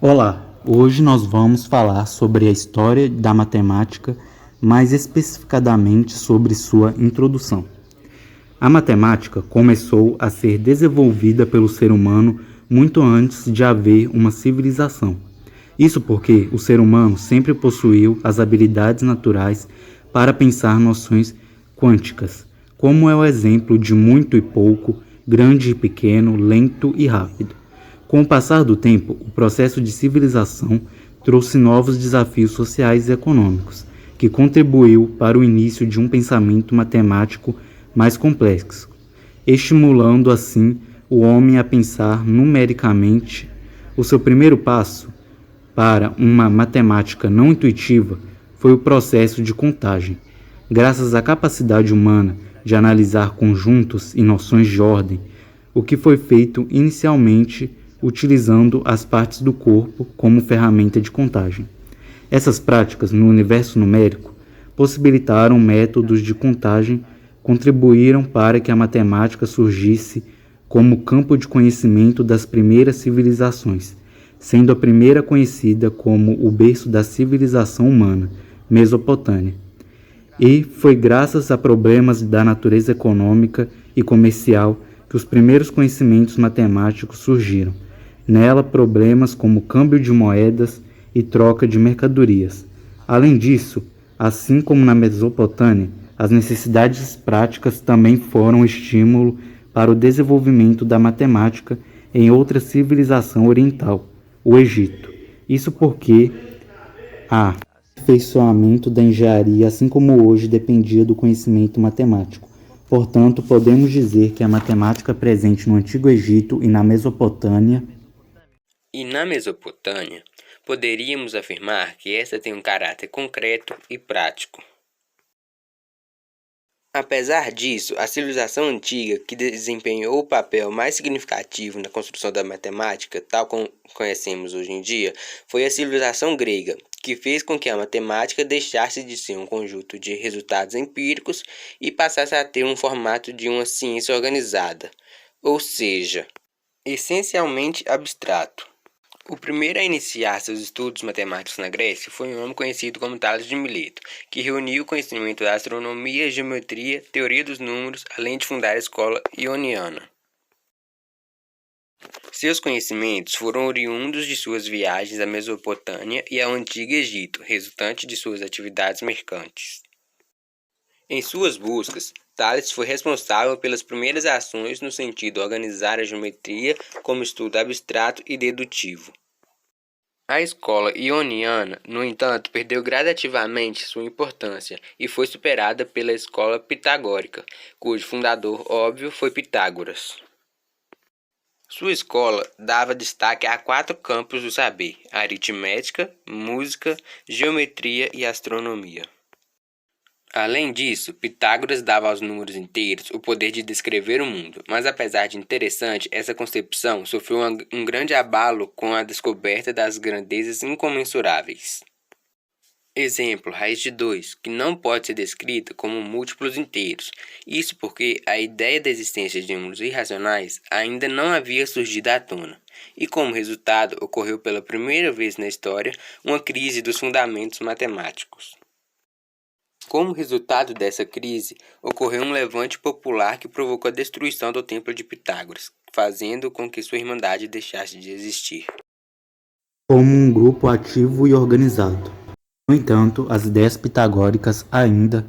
Olá, hoje nós vamos falar sobre a história da matemática, mais especificadamente sobre sua introdução. A matemática começou a ser desenvolvida pelo ser humano muito antes de haver uma civilização. Isso porque o ser humano sempre possuiu as habilidades naturais para pensar noções quânticas, como é o exemplo de muito e pouco, grande e pequeno, lento e rápido. Com o passar do tempo, o processo de civilização trouxe novos desafios sociais e econômicos, que contribuiu para o início de um pensamento matemático mais complexo, estimulando assim o homem a pensar numericamente. O seu primeiro passo para uma matemática não intuitiva foi o processo de contagem. Graças à capacidade humana de analisar conjuntos e noções de ordem, o que foi feito inicialmente utilizando as partes do corpo como ferramenta de contagem. Essas práticas no universo numérico possibilitaram métodos de contagem, contribuíram para que a matemática surgisse como campo de conhecimento das primeiras civilizações, sendo a primeira conhecida como o berço da civilização humana, Mesopotâmia. E foi graças a problemas da natureza econômica e comercial que os primeiros conhecimentos matemáticos surgiram. Nela, problemas como câmbio de moedas e troca de mercadorias. Além disso, assim como na Mesopotâmia, as necessidades práticas também foram estímulo para o desenvolvimento da matemática em outra civilização oriental, o Egito. Isso porque o aperfeiçoamento da engenharia, assim como hoje, dependia do conhecimento matemático. Portanto, podemos dizer que a matemática presente no Antigo Egito e na Mesopotâmia poderíamos afirmar que esta tem um caráter concreto e prático. Apesar disso, a civilização antiga que desempenhou o papel mais significativo na construção da matemática, tal como conhecemos hoje em dia, foi a civilização grega, que fez com que a matemática deixasse de ser um conjunto de resultados empíricos e passasse a ter um formato de uma ciência organizada, ou seja, essencialmente abstrato. O primeiro a iniciar seus estudos matemáticos na Grécia foi um homem conhecido como Tales de Mileto, que reuniu o conhecimento da astronomia, geometria, teoria dos números, além de fundar a escola ioniana. Seus conhecimentos foram oriundos de suas viagens à Mesopotâmia e ao Antigo Egito, resultante de suas atividades mercantes. Em suas buscas, Tales foi responsável pelas primeiras ações no sentido de organizar a geometria como estudo abstrato e dedutivo. A escola ioniana, no entanto, perdeu gradativamente sua importância e foi superada pela escola pitagórica, cujo fundador óbvio foi Pitágoras. Sua escola dava destaque a 4 campos do saber: aritmética, música, geometria e astronomia. Além disso, Pitágoras dava aos números inteiros o poder de descrever o mundo, mas apesar de interessante, essa concepção sofreu um grande abalo com a descoberta das grandezas incomensuráveis. Exemplo, raiz de 2, que não pode ser descrita como múltiplos inteiros. Isso porque a ideia da existência de números irracionais ainda não havia surgido à tona. E como resultado, ocorreu pela primeira vez na história uma crise dos fundamentos matemáticos. Como resultado dessa crise, ocorreu um levante popular que provocou a destruição do templo de Pitágoras, fazendo com que sua irmandade deixasse de existir. como um grupo ativo e organizado. No entanto, as ideias pitagóricas ainda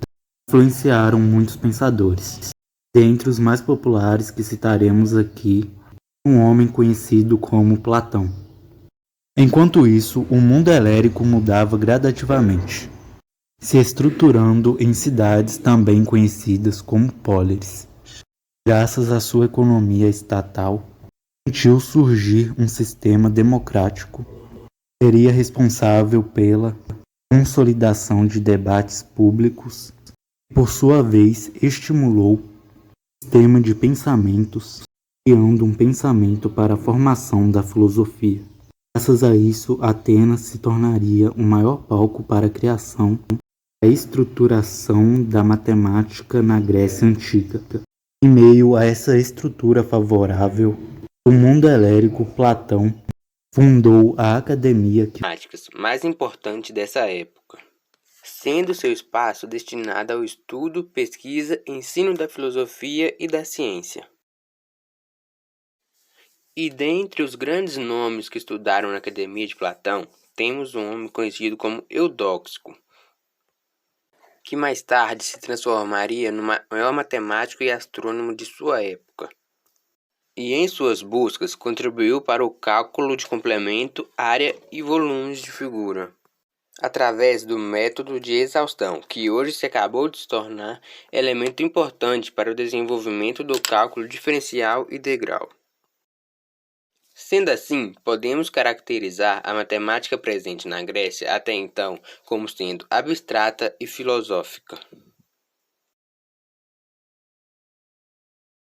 influenciaram muitos pensadores. Dentre os mais populares que citaremos aqui, um homem conhecido como Platão. Enquanto isso, o mundo helênico mudava gradativamente, se estruturando em cidades também conhecidas como póleis. Graças à sua economia estatal, permitiu surgir um sistema democrático que seria responsável pela consolidação de debates públicos e, por sua vez, estimulou um sistema de pensamentos, criando um pensamento para a formação da filosofia. Graças a isso, Atenas se tornaria o maior palco para a criação a estruturação da matemática na Grécia Antiga. Em meio a essa estrutura favorável, o mundo helênico, Platão fundou a academia que matemáticas mais importante dessa época, sendo seu espaço destinado ao estudo, pesquisa, ensino da filosofia e da ciência. E dentre os grandes nomes que estudaram na Academia de Platão, temos um homem conhecido como Eudóxico, que mais tarde se transformaria no maior matemático e astrônomo de sua época. E em suas buscas contribuiu para o cálculo de complemento, área e volumes de figura, através do método de exaustão, que hoje se acabou de se tornar elemento importante para o desenvolvimento do cálculo diferencial e degrau. Sendo assim, podemos caracterizar a matemática presente na Grécia até então como sendo abstrata e filosófica.